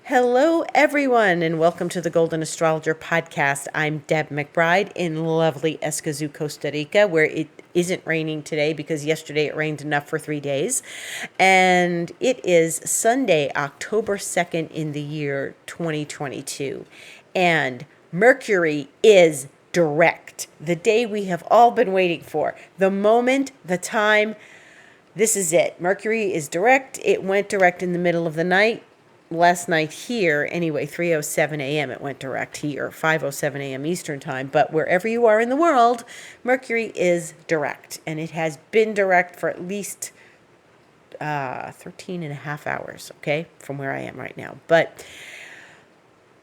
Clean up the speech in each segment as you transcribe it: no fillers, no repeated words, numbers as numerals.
Hello, everyone, and welcome to the Golden Astrologer Podcast. I'm Deb McBride in lovely Escazú, Costa Rica, where it isn't raining today because yesterday it rained enough for 3 days. And it is Sunday, October 2nd in the year 2022. And Mercury is direct, the day we have all been waiting for, the moment, the time. This is it. Mercury is direct. It went direct in the middle of the night. Last night here, anyway, 3:07 a.m. it went direct here, 5:07 a.m. Eastern time. But wherever you are in the world, Mercury is direct. And it has been direct for at least 13 and a half hours, okay, from where I am right now. But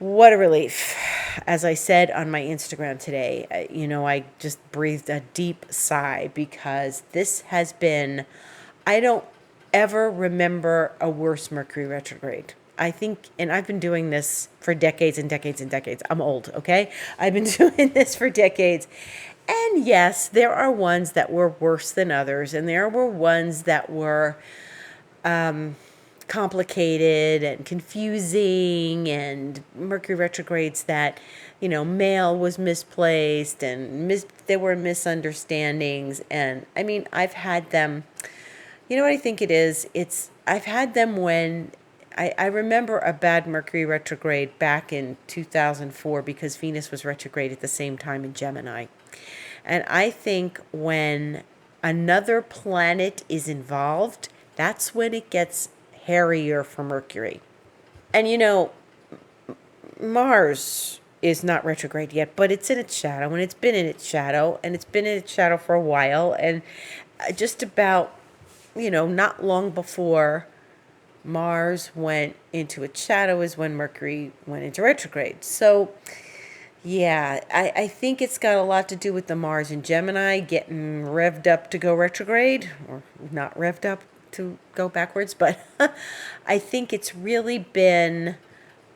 what a relief. As I said on my Instagram today, I just breathed a deep sigh because this has been, I don't ever remember a worse Mercury retrograde. I think, and I've been doing this for decades and decades and decades. I'm old, okay? I've been doing this for decades. And yes, there are ones that were worse than others, and there were ones that were complicated and confusing, and Mercury retrogrades that, mail was misplaced, and there were misunderstandings. And I mean, I've had them. You know what I think it is? I've had them when I remember a bad Mercury retrograde back in 2004 because Venus was retrograde at the same time in Gemini. And I think when another planet is involved, that's when it gets hairier for Mercury. And Mars is not retrograde yet, but it's in its shadow, and it's been in its shadow, and it's been in its shadow for a while. And just about, not long before Mars went into its shadow is when Mercury went into retrograde. So, yeah, I think it's got a lot to do with the Mars in Gemini getting revved up to go retrograde, or not revved up to go backwards. But I think it's really been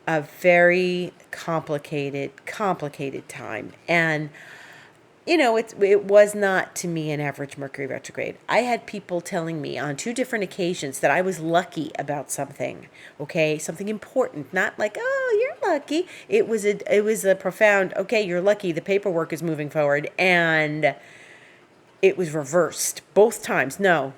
a very complicated time. And it was not, to me, an average Mercury retrograde. I had people telling me on 2 different occasions that I was lucky about something, okay? Something important, not like, oh, you're lucky. It was a profound, okay, you're lucky, the paperwork is moving forward, and it was reversed both times. No.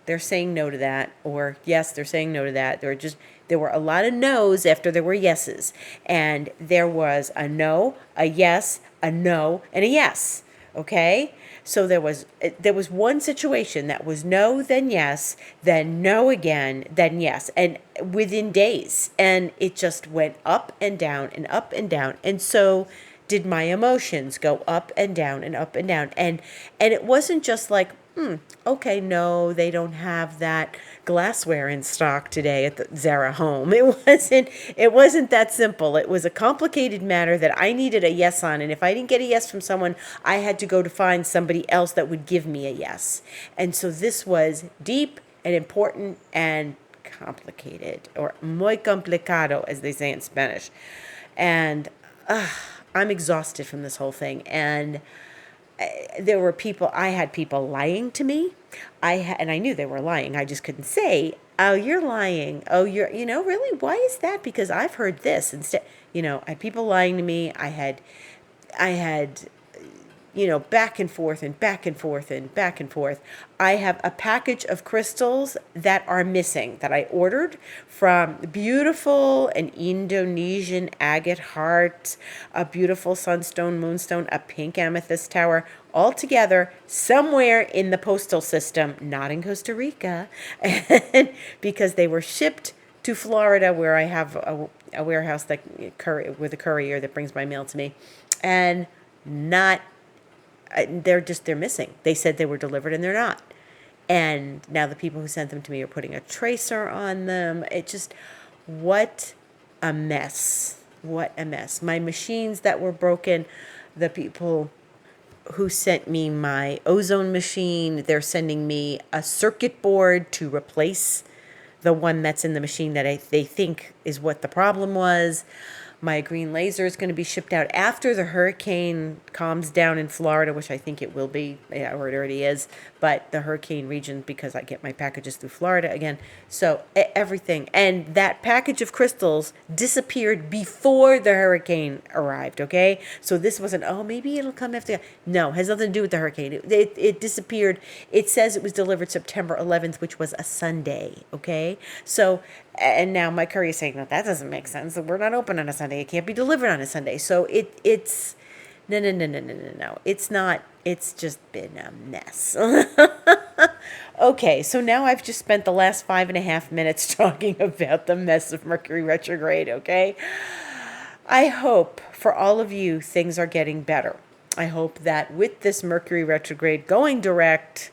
They're saying no to that, or yes, they're saying no to that. There were a lot of no's after there were yeses. And there was a no, a yes, a no, and a yes. Okay? So there was one situation that was no, then yes, then no again, then yes, and within days. And it just went up and down and up and down. And so did my emotions go up and down and up and down. And it wasn't just like, okay, no, they don't have that glassware in stock today at the Zara home. It wasn't that simple. It was a complicated matter that I needed a yes on. And if I didn't get a yes from someone, I had to go to find somebody else that would give me a yes. And so this was deep and important and complicated, or muy complicado, as they say in Spanish. And I'm exhausted from this whole thing. And I had people lying to me. And I knew they were lying. I just couldn't say, oh, you're lying. Oh, really? Why is that? Because I've heard this instead. I had people lying to me. I had, back and forth and back and forth and back and forth. I have a package of crystals that are missing that I ordered from beautiful an Indonesian agate heart, a beautiful sunstone, moonstone, a pink amethyst tower, all together somewhere in the postal system, not in Costa Rica, because they were shipped to Florida, where I have a warehouse with a courier that brings my mail to me, and not. They're missing. They said they were delivered and they're not. And now the people who sent them to me are putting a tracer on them. What a mess. What a mess. My machines that were broken, the people who sent me my ozone machine, they're sending me a circuit board to replace the one that's in the machine that they think is what the problem was. My green laser is going to be shipped out after the hurricane calms down in Florida, which I think it will be, yeah, or it already is, but the hurricane region, because I get my packages through Florida again. So everything. And that package of crystals disappeared before the hurricane arrived, okay? So this wasn't, oh, maybe it'll come after. No, has nothing to do with the hurricane. It disappeared. It says it was delivered September 11th, which was a Sunday, okay? So, and now my courier is saying, no, that doesn't make sense. We're not open on a Sunday. It can't be delivered on a Sunday. So it's, no. It's not. It's just been a mess. Okay, so now I've just spent the last 5.5 minutes talking about the mess of Mercury retrograde, okay? I hope for all of you things are getting better. I hope that with this Mercury retrograde going direct,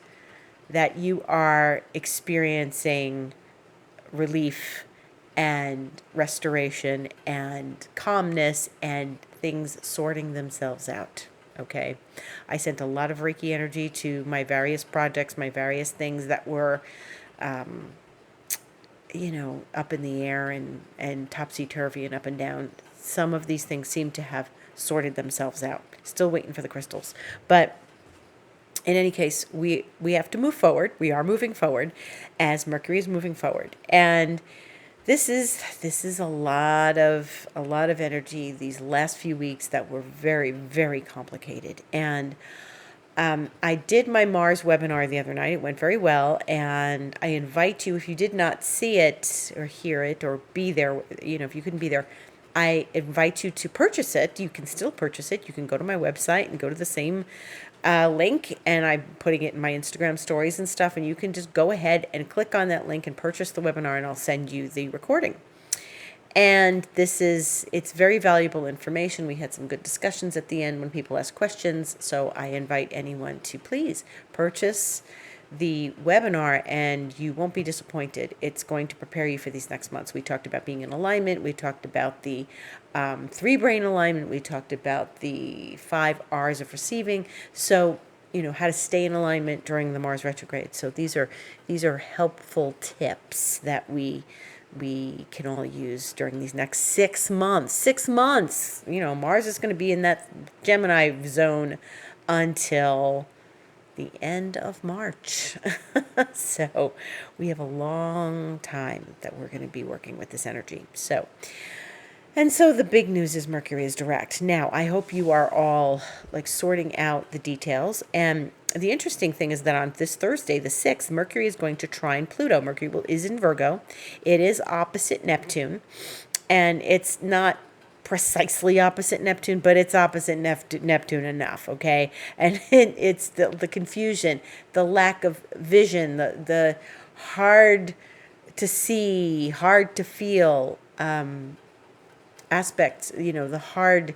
that you are experiencing relief and restoration and calmness and things sorting themselves out. Okay. I sent a lot of Reiki energy to my various projects, my various things that were, up in the air and topsy-turvy and up and down. Some of these things seem to have sorted themselves out. Still waiting for the crystals. But in any case, we have to move forward. We are moving forward as Mercury is moving forward. And this is a lot of energy these last few weeks that were very, very complicated. And I did my Mars webinar the other night. It went very well, and I invite you, if you did not see it or hear it or be there, if you couldn't be there, I invite you to purchase it. You can still purchase it. You can go to my website and go to the same link, and I'm putting it in my Instagram stories and stuff, and you can just go ahead and click on that link and purchase the webinar, and I'll send you the recording. And it's very valuable information. We had some good discussions at the end when people ask questions, so I invite anyone to please purchase the webinar, and you won't be disappointed. It's going to prepare you for these next months. We talked about being in alignment. We talked about the 3-brain alignment. We talked about the 5 R's of receiving. So, how to stay in alignment during the Mars retrograde. So these are helpful tips that we can all use during these next 6 months. 6 months. Mars is going to be in that Gemini zone until the end of March. So we have a long time that we're going to be working with this energy. So the big news is Mercury is direct. Now, I hope you are all sorting out the details. And the interesting thing is that on this Thursday, the 6th, Mercury is going to trine Pluto. Mercury is in Virgo. It is opposite Neptune. And it's not precisely opposite Neptune, but it's opposite Neptune enough, okay? And it's the confusion, the lack of vision, the hard to see, hard to feel aspects, the hard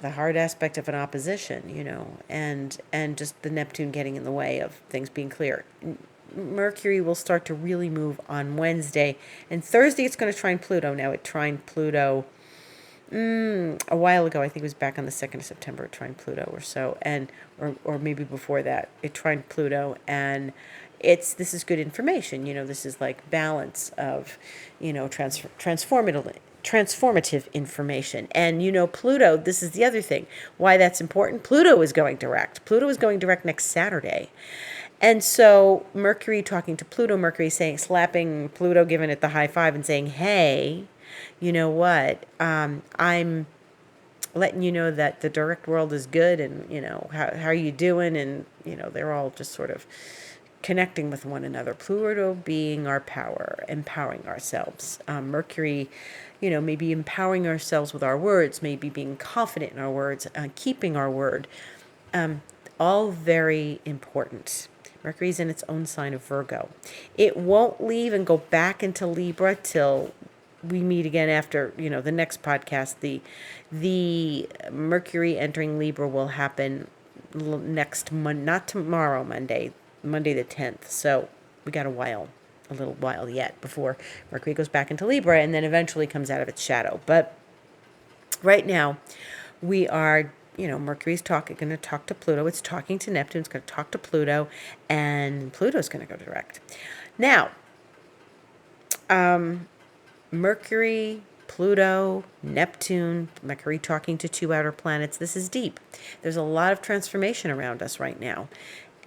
aspect of an opposition, and just the Neptune getting in the way of things being clear. Mercury will start to really move on Wednesday, and Thursday it's going to trine Pluto. Now, it trined Pluto a while ago. I think it was back on the 2nd of September, it trined Pluto or so, or maybe before that, it trined Pluto, and this is good information. This is like balance of, transformative information. And Pluto, this is the other thing why that's important. Pluto is going direct. Pluto is going direct next Saturday. And so Mercury talking to Pluto, Mercury slapping Pluto, giving it the high five and saying, hey, you know what? I'm letting you know that the direct world is good, and, how are you doing? And, they're all just sort of connecting with one another. Pluto being our power, empowering ourselves. Mercury, maybe empowering ourselves with our words, maybe being confident in our words, keeping our word. All very important. Mercury's in its own sign of Virgo. It won't leave and go back into Libra till we meet again after, the next podcast. The Mercury entering Libra will happen next month, not tomorrow, Monday the 10th. So we got a little while yet before Mercury goes back into Libra and then eventually comes out of its shadow. But right now we are, Mercury's going to talk to Pluto. It's talking to Neptune. It's going to talk to Pluto, and Pluto's going to go direct. Now, Mercury, Pluto, Neptune, Mercury talking to two outer planets. This is deep. There's a lot of transformation around us right now.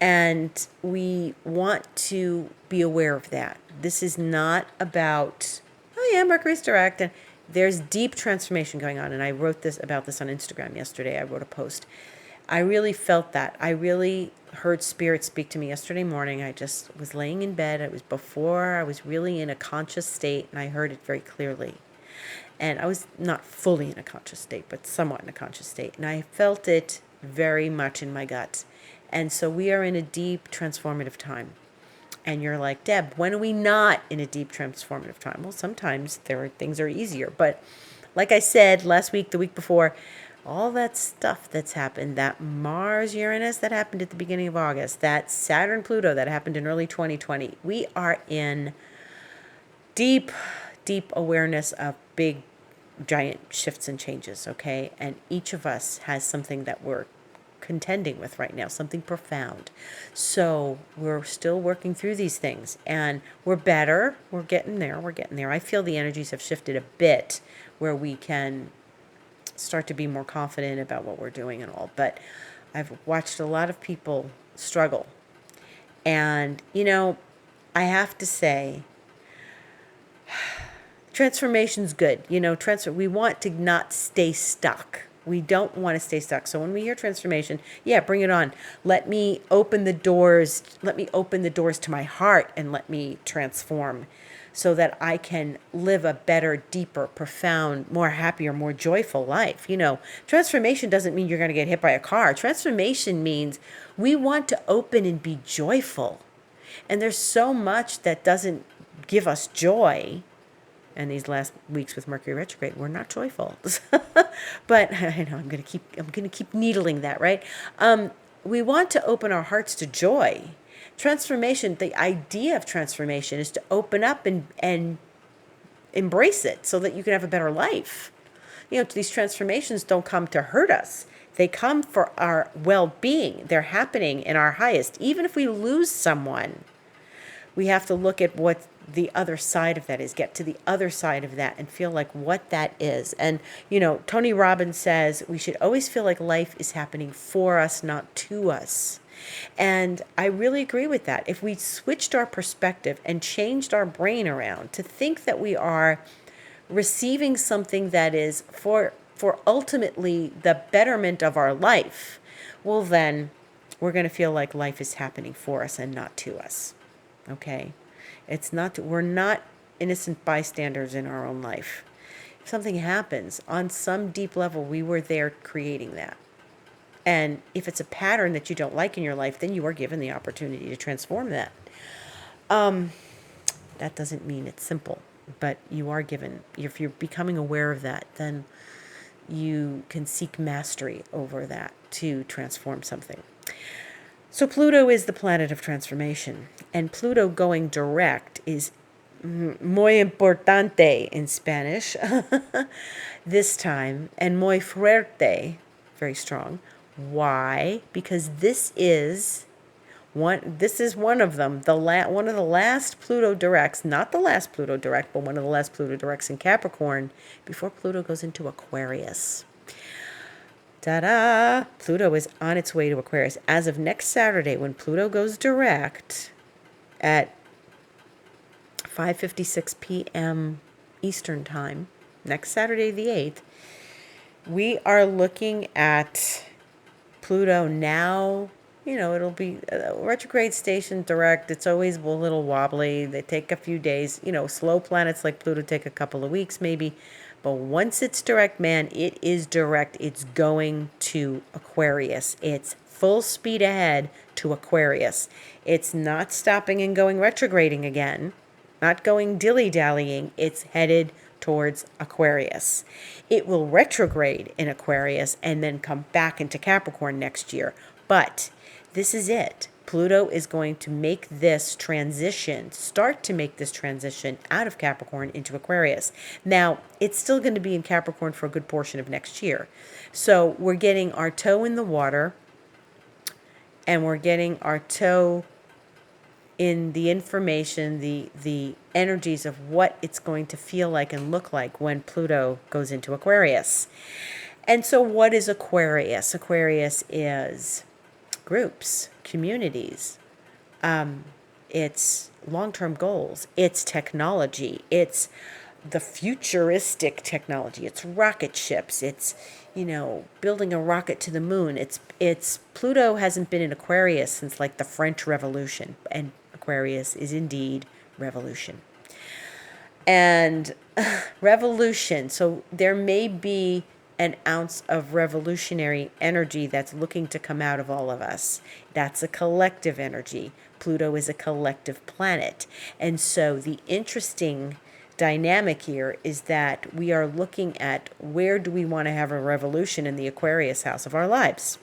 And we want to be aware of that. This is not about, oh yeah, Mercury's direct. And there's deep transformation going on. And I wrote about this on Instagram yesterday. I wrote a post. I really felt that. I really heard Spirit speak to me yesterday morning. I just was laying in bed. It was before I was really in a conscious state, and I heard it very clearly. And I was not fully in a conscious state, but somewhat in a conscious state. And I felt it very much in my guts. And so we are in a deep transformative time. And you're like, Deb, when are we not in a deep transformative time? Well, sometimes things are easier. But like I said last week, the week before, all that stuff that's happened, that Mars-Uranus that happened at the beginning of August, that Saturn-Pluto that happened in early 2020, we are in deep, deep awareness of big, giant shifts and changes, okay? And each of us has something that we're contending with right now, something profound. So we're still working through these things, and we're better. We're getting there. I feel the energies have shifted a bit where we can start to be more confident about what we're doing and all. But I've watched a lot of people struggle. And, I have to say, transformation's good. We want to not stay stuck. We don't want to stay stuck. So when we hear transformation, yeah, bring it on. Let me open the doors. Let me open the doors to my heart and let me transform so that I can live a better, deeper, profound, more happier, more joyful life. Transformation doesn't mean you're going to get hit by a car. Transformation means we want to open and be joyful. And there's so much that doesn't give us joy. And these last weeks with Mercury retrograde, we're not joyful. But I know I'm going to keep needling that, right? We want to open our hearts to joy. Transformation, the idea of transformation is to open up and embrace it so that you can have a better life. These transformations don't come to hurt us. They come for our well-being. They're happening in our highest. Even if we lose someone, we have to look at what the other side of that is, get to the other side of that and feel like what that is. And, Tony Robbins says we should always feel like life is happening for us, not to us. And I really agree with that. If we switched our perspective and changed our brain around to think that we are receiving something that is for ultimately the betterment of our life, well, then we're going to feel like life is happening for us and not to us. Okay? We're not innocent bystanders in our own life. If something happens on some deep level, we were there creating that. And if it's a pattern that you don't like in your life, then you are given the opportunity to transform that. That doesn't mean it's simple, but you are given, if you're becoming aware of that, then you can seek mastery over that to transform something. So Pluto is the planet of transformation, and Pluto going direct is muy importante in Spanish this time, and muy fuerte, very strong. Why? Because this is one of them, one of the last Pluto directs, not the last Pluto direct, but one of the last Pluto directs in Capricorn before Pluto goes into Aquarius. Ta-da! Pluto is on its way to Aquarius. As of next Saturday, when Pluto goes direct at 5:56 p.m. Eastern Time, next Saturday the 8th, we are looking at Pluto now. It'll be a retrograde station direct. It's always a little wobbly. They take a few days. Slow planets like Pluto take a couple of weeks maybe. But once it's direct, man, it is direct. It's going to Aquarius. It's full speed ahead to Aquarius. It's not stopping and going retrograding again, not going dilly-dallying. It's headed towards Aquarius. It will retrograde in Aquarius and then come back into Capricorn next year. But this is it. Pluto is going to make this transition, start to make this transition out of Capricorn into Aquarius. Now, it's still going to be in Capricorn for a good portion of next year. So we're getting our toe in the water, and we're getting our toe in the information, the energies of what it's going to feel like and look like when Pluto goes into Aquarius. And so what is Aquarius? Aquarius is groups, communities. It's long-term goals. It's technology. It's the futuristic technology. It's rocket ships. It's, building a rocket to the moon. It's Pluto hasn't been in Aquarius since like the French Revolution, and Aquarius is indeed revolution. And revolution. So there may be an ounce of revolutionary energy that's looking to come out of all of us. That's a collective energy. Pluto is a collective planet. And so the interesting dynamic here is that we are looking at where do we want to have a revolution in the Aquarius house of our lives,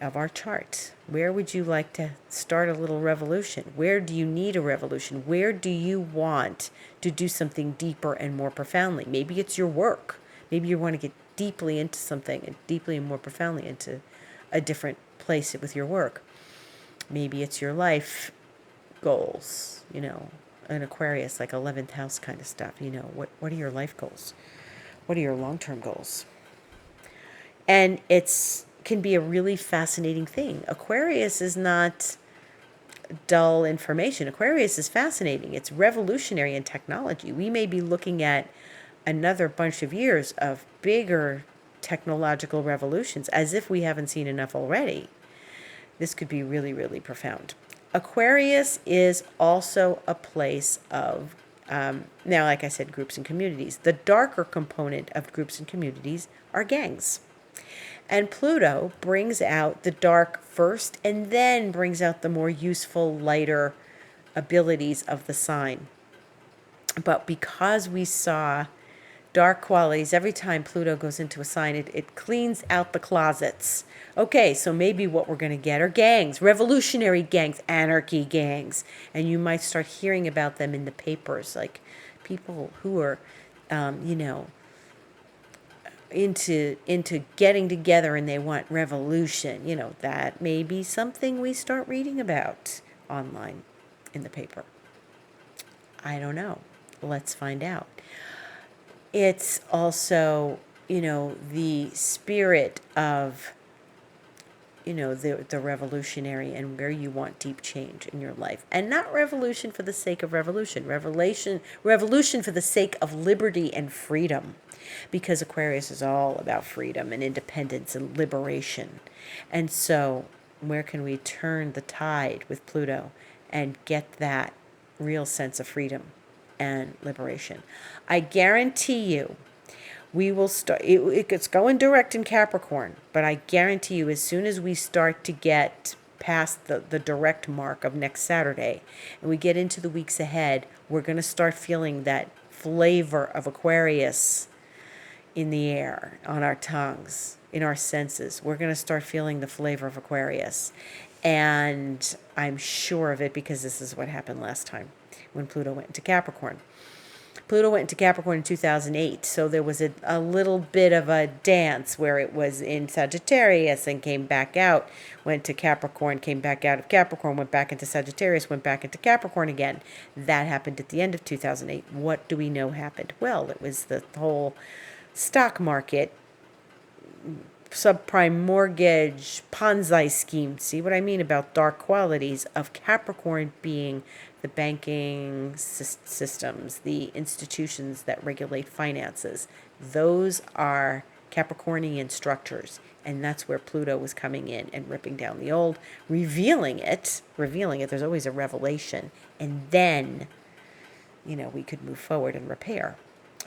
of our chart. Where would you like to start a little revolution? Where do you need a revolution? Where do you want to do something deeper and more profoundly? Maybe it's your work. Maybe you want to get deeply into something and deeply and more profoundly into a different place with your work. Maybe it's your life goals, an Aquarius, like 11th house kind of stuff. What are your life goals? What are your long-term goals? And can be a really fascinating thing. Aquarius is not dull information. Aquarius is fascinating. It's revolutionary in technology. We may be looking at another bunch of years of bigger technological revolutions, as if we haven't seen enough already. This could be really, really profound. Aquarius is also a place of, now, like I said, groups and communities. The darker component of groups and communities are gangs. And Pluto brings out the dark first and then brings out the more useful, lighter abilities of the sign. But because we saw dark qualities, every time Pluto goes into a sign, it cleans out the closets. Okay, so maybe what we're going to get are gangs, revolutionary gangs, anarchy gangs. And you might start hearing about them in the papers, like people who are, into getting together and they want revolution. That may be something we start reading about online in the paper. I don't know. Let's find out. It's also, the spirit of, the revolutionary and where you want deep change in your life. And not revolution for the sake of revolution. Revolution for the sake of liberty and freedom. Because Aquarius is all about freedom and independence and liberation. And so where can we turn the tide with Pluto and get that real sense of freedom and liberation? I guarantee you we will start, it's going direct in Capricorn, but I guarantee you as soon as we start to get past the direct mark of next Saturday and we get into the weeks ahead, we're going to start feeling that flavor of Aquarius in the air, on our tongues, in our senses. We're going to start feeling the flavor of Aquarius. And I'm sure of it because this is what happened last time when Pluto went into Capricorn. Pluto went into Capricorn in 2008, so there was a little bit of a dance where it was in Sagittarius and came back out, went to Capricorn, came back out of Capricorn, went back into Sagittarius, went back into Capricorn again. That happened at the end of 2008. What do we know happened? Well, it was the whole stock market, subprime mortgage, Ponzi scheme. See what I mean about dark qualities of Capricorn being the banking systems, the institutions that regulate finances. Those are Capricornian structures. And that's where Pluto was coming in and ripping down the old, revealing it. There's always a revelation. And then, we could move forward and repair.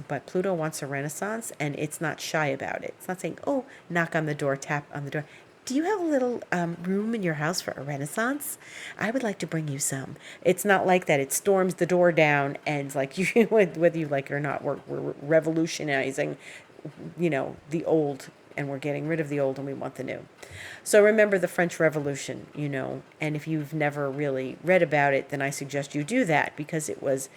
But Pluto wants a renaissance, and it's not shy about it. It's not saying, oh, knock on the door, tap on the door. Do you have a little room in your house for a renaissance? I would like to bring you some. It's not like that. It storms the door down, and it's like, whether you like it or not, we're revolutionizing, the old, and we're getting rid of the old, and we want the new. So remember the French Revolution, and if you've never really read about it, then I suggest you do that, because it was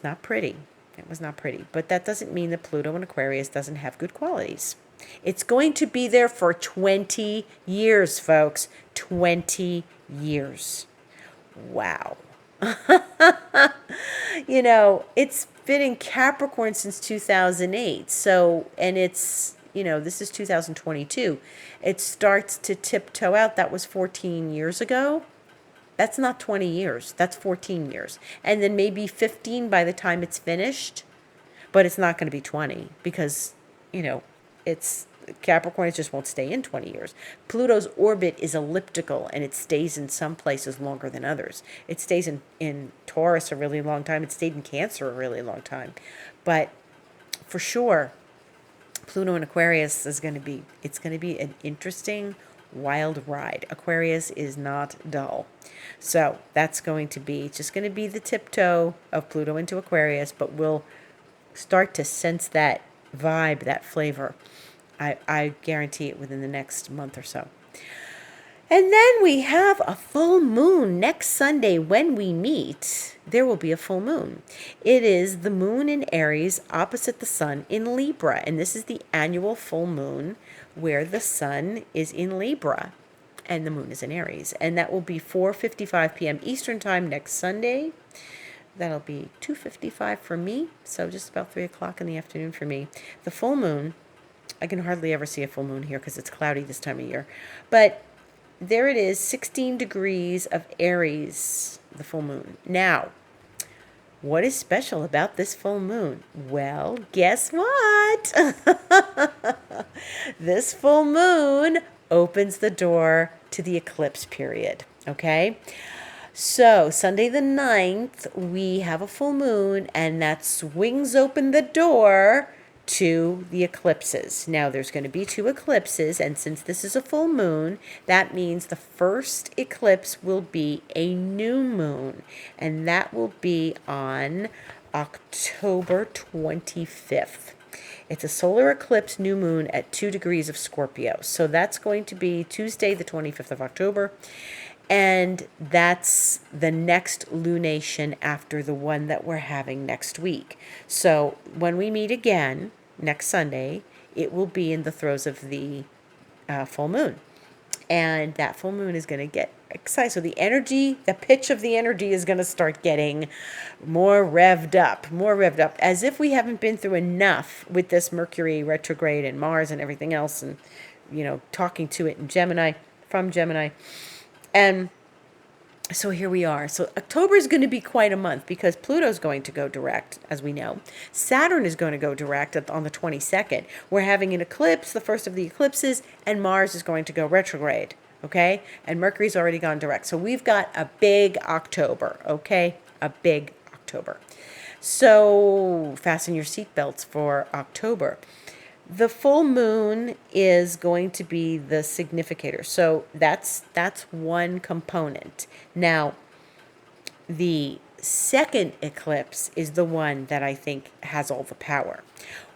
not pretty. It was not pretty. But that doesn't mean that Pluto in Aquarius doesn't have good qualities. It's going to be there for 20 years, folks. 20 years. Wow. It's been in Capricorn since 2008. So, and this is 2022. It starts to tiptoe out. That was 14 years ago. That's not 20 years. That's 14 years. And then maybe 15 by the time it's finished. But it's not going to be 20 because, it's Capricorn, it just won't stay in 20 years. Pluto's orbit is elliptical and it stays in some places longer than others. It stays in Taurus a really long time. It stayed in Cancer a really long time. But for sure, Pluto in Aquarius it's going to be an interesting, wild ride. Aquarius is not dull. So that's it's just going to be the tiptoe of Pluto into Aquarius, but we'll start to sense that vibe, that flavor. I guarantee it within the next month or so. And then we have a full moon next Sunday when we meet. There will be a full moon. It is the moon in Aries opposite the sun in Libra. And this is the annual full moon where the sun is in Libra and the moon is in Aries. And that will be 4:55 p.m. Eastern time next Sunday. That'll be 2:55 for me, so just about 3 o'clock in the afternoon for me. The full moon, I can hardly ever see a full moon here because it's cloudy this time of year. But there it is, 16 degrees of Aries, the full moon. Now, what is special about this full moon? Well, guess what? This full moon opens the door to the eclipse period, okay? So, Sunday the 9th, we have a full moon, and that swings open the door to the eclipses. Now, there's going to be 2 eclipses, and since this is a full moon, that means the first eclipse will be a new moon, and that will be on October 25th. It's a solar eclipse new moon at 2 degrees of Scorpio. So that's going to be Tuesday, the 25th of October. And that's the next lunation after the one that we're having next week. So when we meet again next Sunday, it will be in the throes of the full moon. And that full moon is going to get excited. So the pitch of the energy is going to start getting more revved up, as if we haven't been through enough with this Mercury retrograde and Mars and everything else, and, talking to it in Gemini, from Gemini. And so here we are. So October is going to be quite a month because Pluto's going to go direct, as we know. Saturn is going to go direct on the 22nd. We're having an eclipse, the first of the eclipses, and Mars is going to go retrograde, okay? And Mercury's already gone direct. So we've got a big October, okay? A big October. So fasten your seatbelts for October. The full moon is going to be the significator. So that's one component. Now, the second eclipse is the one that I think has all the power.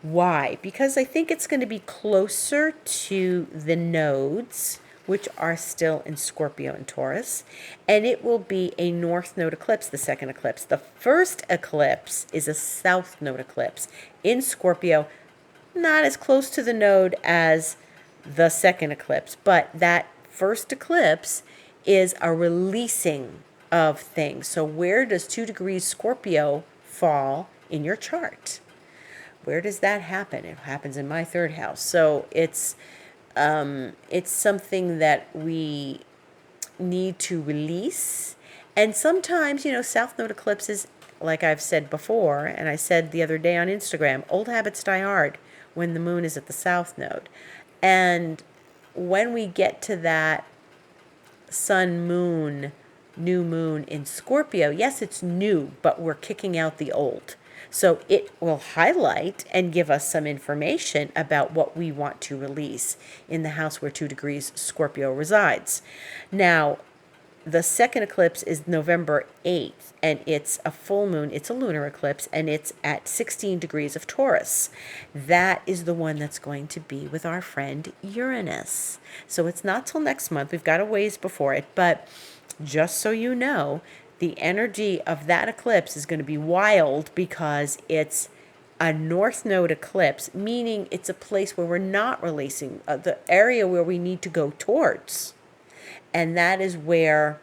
Why? Because I think it's going to be closer to the nodes, which are still in Scorpio and Taurus, and it will be a north node eclipse, the second eclipse. The first eclipse is a south node eclipse in Scorpio, not as close to the node as the second eclipse, but that first eclipse is a releasing of things. So where does 2 degrees Scorpio fall in your chart? Where does that happen? It happens in my 3rd house. So it's something that we need to release. And sometimes, south node eclipses, like I've said before, and I said the other day on Instagram, old habits die hard when the moon is at the south node. And when we get to that sun moon, new moon in Scorpio, yes, it's new, but we're kicking out the old. So it will highlight and give us some information about what we want to release in the house where 2 degrees Scorpio resides. Now, the second eclipse is November 8th, and it's a full moon. It's a lunar eclipse, and it's at 16 degrees of Taurus. That is the one that's going to be with our friend Uranus. So it's not till next month. We've got a ways before it, but just so you know, the energy of that eclipse is going to be wild because it's a north node eclipse, meaning it's a place where we're not releasing, the area where we need to go towards. And that is where,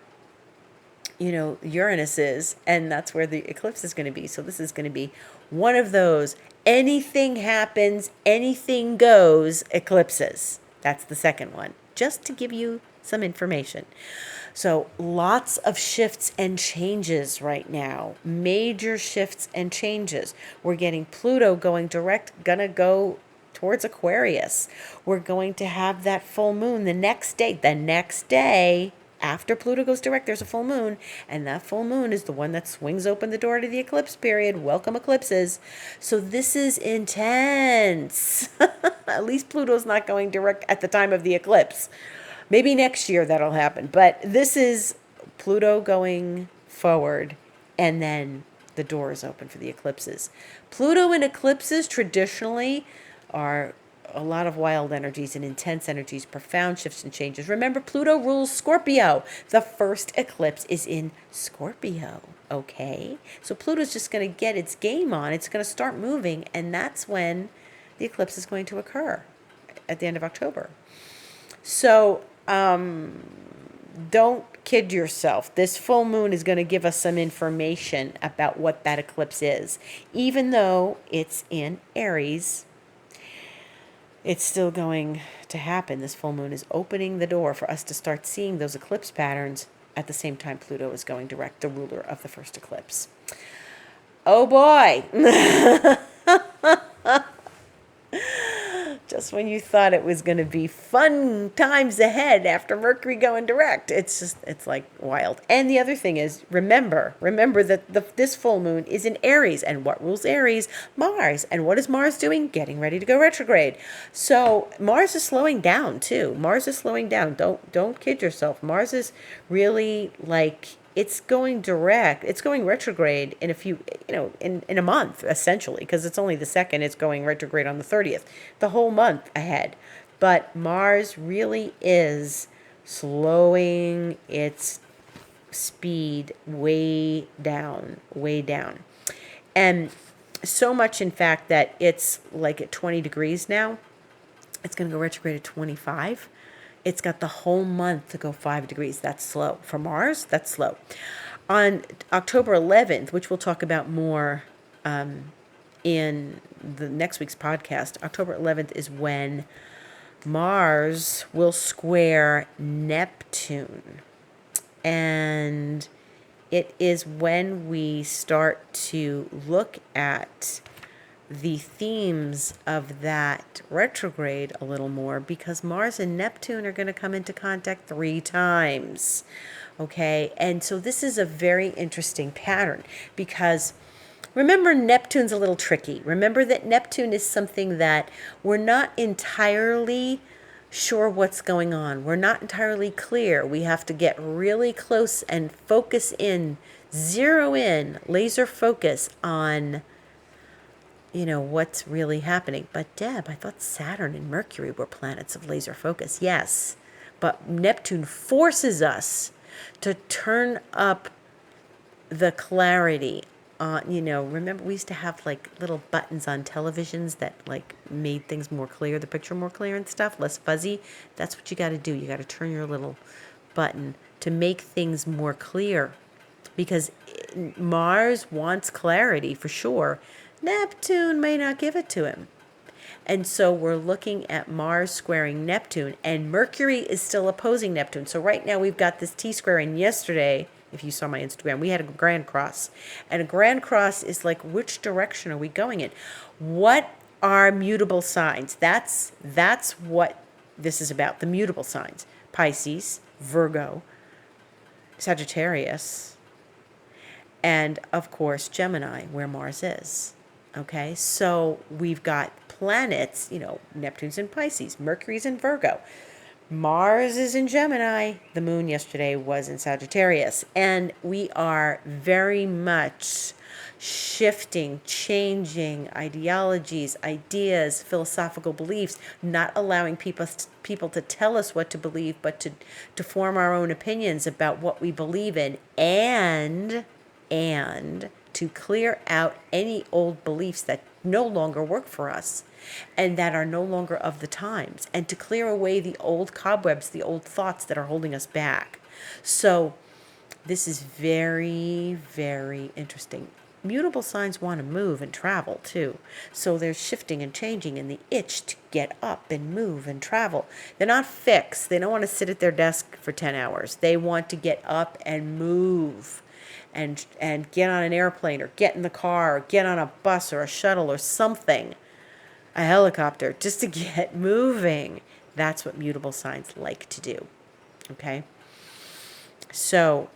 Uranus is, and that's where the eclipse is going to be. So this is going to be one of those anything happens, anything goes eclipses. That's the second one, just to give you some information. So lots of shifts and changes right now, major shifts and changes. We're getting Pluto going direct, gonna go towards Aquarius. We're going to have that full moon the next day after Pluto goes direct, there's a full moon, and that full moon is the one that swings open the door to the eclipse period. Welcome eclipses. So this is intense. At least Pluto's not going direct at the time of the eclipse. Maybe next year that'll happen, but this is Pluto going forward, and then the door is open for the eclipses. Pluto and eclipses traditionally are a lot of wild energies and intense energies, profound shifts and changes. Remember, Pluto rules Scorpio. The first eclipse is in Scorpio, okay? So Pluto's just going to get its game on. It's going to start moving, and that's when the eclipse is going to occur at the end of October. So don't kid yourself. This full moon is going to give us some information about what that eclipse is. Even though it's in Aries, it's still going to happen. This full moon is opening the door for us to start seeing those eclipse patterns at the same time Pluto is going direct, the ruler of the first eclipse. Oh boy. Just when you thought it was going to be fun times ahead after Mercury going direct, it's like wild. And the other thing is, remember that this full moon is in Aries. And what rules Aries? Mars. And what is Mars doing? Getting ready to go retrograde. So Mars is slowing down too. Mars is slowing down. Don't kid yourself. Mars is really like, it's going direct. It's going retrograde in a few, in a month, essentially, because it's only the 2nd. It's going retrograde on the 30th, the whole month ahead. But Mars really is slowing its speed way down. And so much, in fact, that it's like at 20 degrees now. It's going to go retrograde at 25. It's got the whole month to go 5 degrees. That's slow. For Mars, that's slow. On October 11th, which we'll talk about more in the next week's podcast, October 11th is when Mars will square Neptune. And it is when we start to look at the themes of that retrograde a little more, because Mars and Neptune are going to come into contact 3 times. Okay, and so this is a very interesting pattern, because remember, Neptune's a little tricky. Remember that Neptune is something that we're not entirely sure what's going on. We're not entirely clear. We have to get really close and focus in, zero in, laser focus on what's really happening. But Deb, I thought Saturn and Mercury were planets of laser focus. Yes, but Neptune forces us to turn up the clarity on, remember we used to have like little buttons on televisions that like made things more clear, the picture more clear and stuff, less fuzzy. That's what you got to do. You got to turn your little button to make things more clear, because Mars wants clarity for sure. Neptune may not give it to him. And so we're looking at Mars squaring Neptune, and Mercury is still opposing Neptune. So right now we've got this T-square, and yesterday, if you saw my Instagram, we had a grand cross. And a grand cross is like, which direction are we going in? What are mutable signs? That's what this is about, the mutable signs. Pisces, Virgo, Sagittarius, and of course Gemini, where Mars is. Okay, so we've got planets, Neptune's in Pisces, Mercury's in Virgo, Mars is in Gemini, the moon yesterday was in Sagittarius, and we are very much shifting, changing ideologies, ideas, philosophical beliefs, not allowing people to tell us what to believe, but to form our own opinions about what we believe in, and to clear out any old beliefs that no longer work for us and that are no longer of the times, and to clear away the old cobwebs, the old thoughts that are holding us back. So this is very, very interesting. Mutable signs want to move and travel too. So they're shifting and changing, and the itch to get up and move and travel. They're not fixed. They don't want to sit at their desk for 10 hours. They want to get up and move and get on an airplane or get in the car or get on a bus or a shuttle or something, a helicopter, just to get moving. That's what mutable signs like to do. Okay? So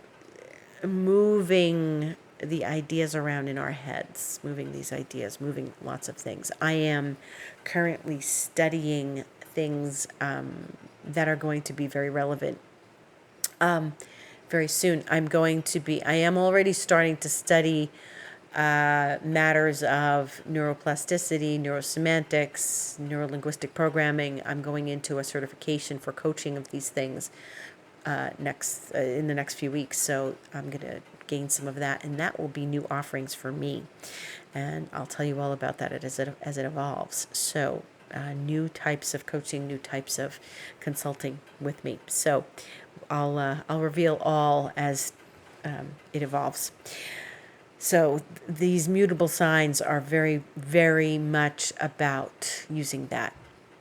moving the ideas around in our heads, moving these ideas, moving lots of things. I am currently studying things that are going to be very relevant very soon. I am already starting to study matters of neuroplasticity, neurosemantics, neurolinguistic programming. I'm going into a certification for coaching of these things in the next few weeks. So I'm going to gain some of that, and that will be new offerings for me. And I'll tell you all about that as it evolves. So new types of coaching, new types of consulting with me. So I'll reveal all as it evolves. So these mutable signs are very, very much about using that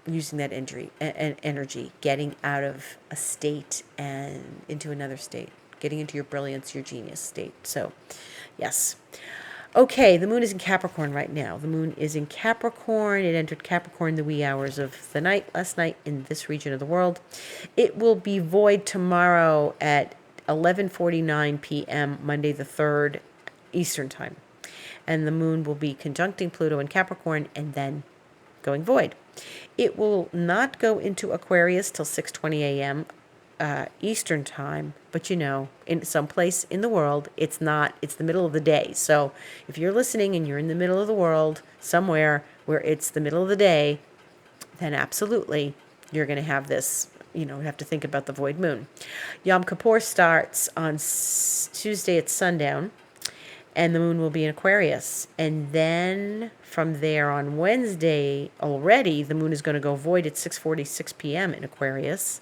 energy, getting out of a state and into another state, getting into your brilliance, your genius state. So, yes. Okay, the moon is in Capricorn right now. The moon is in Capricorn. It entered Capricorn the wee hours of the night, last night, in this region of the world. It will be void tomorrow at 11:49 p.m., Monday the 3rd, Eastern Time. And the moon will be conjuncting Pluto in Capricorn and then going void. It will not go into Aquarius till 6:20 a.m. Eastern Time, but in some place in the world, it's the middle of the day. So if you're listening and you're in the middle of the world, somewhere where it's the middle of the day, then absolutely you're going to have this, you have to think about the void moon. Yom Kippur starts on Tuesday at sundown, and the moon will be in Aquarius. And then from there on Wednesday already, the moon is going to go void at 6:46 p.m. in Aquarius,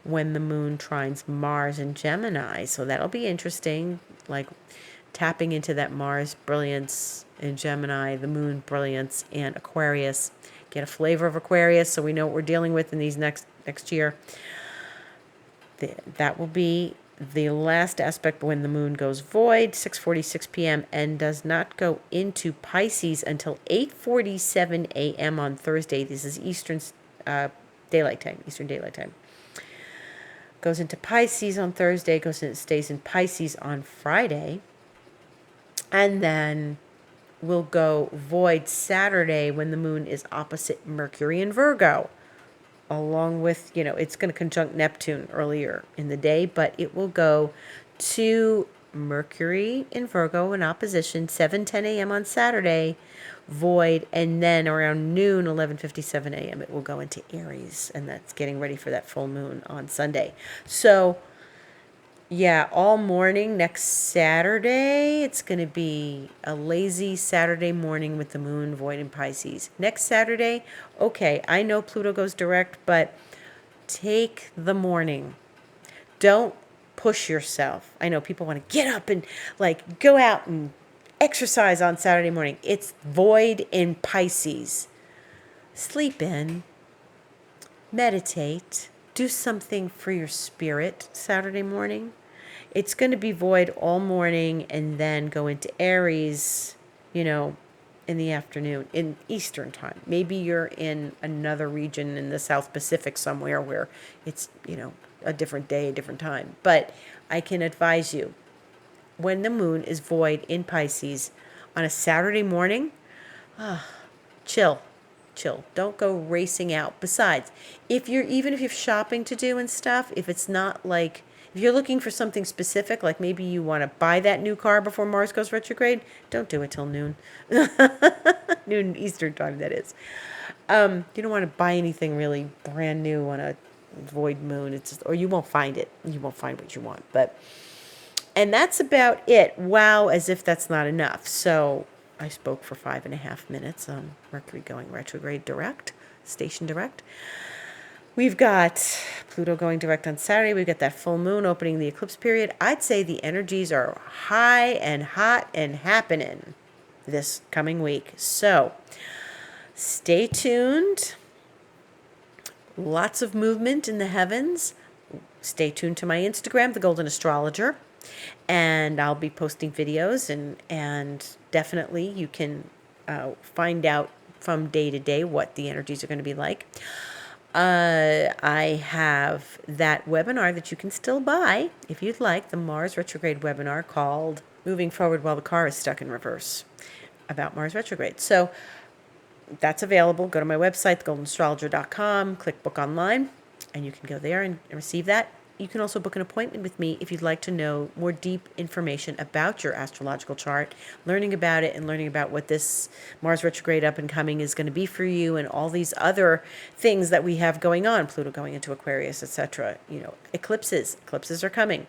when the moon trines Mars in Gemini. So that'll be interesting, like tapping into that Mars brilliance in Gemini, the moon brilliance in Aquarius. Get a flavor of Aquarius so we know what we're dealing with in these next year. That will be the last aspect when the moon goes void, 6:46 p.m., and does not go into Pisces until 8:47 a.m. on Thursday. This is Eastern Daylight Time. Goes into Pisces on Thursday, stays in Pisces on Friday, and then will go void Saturday when the moon is opposite Mercury in Virgo, along with, it's going to conjunct Neptune earlier in the day, but it will go to Mercury in Virgo in opposition, 7:10 a.m. on Saturday, void, and then around noon, 11:57 a.m., it will go into Aries, and that's getting ready for that full moon on Sunday. So, yeah, all morning next Saturday, it's going to be a lazy Saturday morning with the moon void in Pisces. Next Saturday, okay, I know Pluto goes direct, but take the morning. Don't push yourself. I know people want to get up and go out and exercise on Saturday morning. It's void in Pisces. Sleep in, meditate, do something for your spirit Saturday morning. It's going to be void all morning and then go into Aries, in the afternoon, in Eastern Time. Maybe you're in another region in the South Pacific somewhere where it's, a different day, a different time. But I can advise you, when the moon is void in Pisces on a Saturday morning, chill. Don't go racing out. Besides, if you're shopping to do and stuff, if it's not if you're looking for something specific, like maybe you want to buy that new car before Mars goes retrograde, don't do it till noon. Noon Eastern Time, that is. You don't want to buy anything really brand new on a void moon. Or you won't find it. You won't find what you want. But And that's about it. Wow, as if that's not enough. So I spoke for 5.5 minutes on Mercury going retrograde direct, station direct. We've got Pluto going direct on Saturday. We've got that full moon opening the eclipse period. I'd say the energies are high and hot and happening this coming week. So stay tuned. Lots of movement in the heavens. Stay tuned to my Instagram, the Golden Astrologer, and I'll be posting videos, and definitely you can find out from day to day what the energies are going to be like. I have that webinar that you can still buy if you'd like, the Mars retrograde webinar called Moving Forward While the Car is Stuck in Reverse, about Mars retrograde. So that's available. Go to my website, thegoldenastrologer.com, click book online, and you can go there and receive that. You can also book an appointment with me if you'd like to know more deep information about your astrological chart, learning about it and learning about what this Mars retrograde up and coming is going to be for you, and all these other things that we have going on, Pluto going into Aquarius, etc. Eclipses are coming.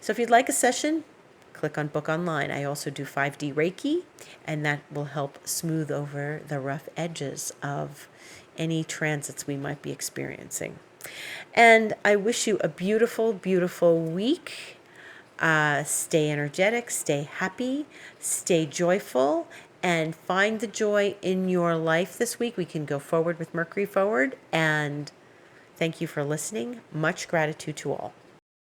So if you'd like a session, click on book online. I also do 5D Reiki, and that will help smooth over the rough edges of any transits we might be experiencing. And I wish you a beautiful, beautiful week. Stay energetic, stay happy, stay joyful, and find the joy in your life this week. We can go forward with Mercury forward. And thank you for listening. Much gratitude to all.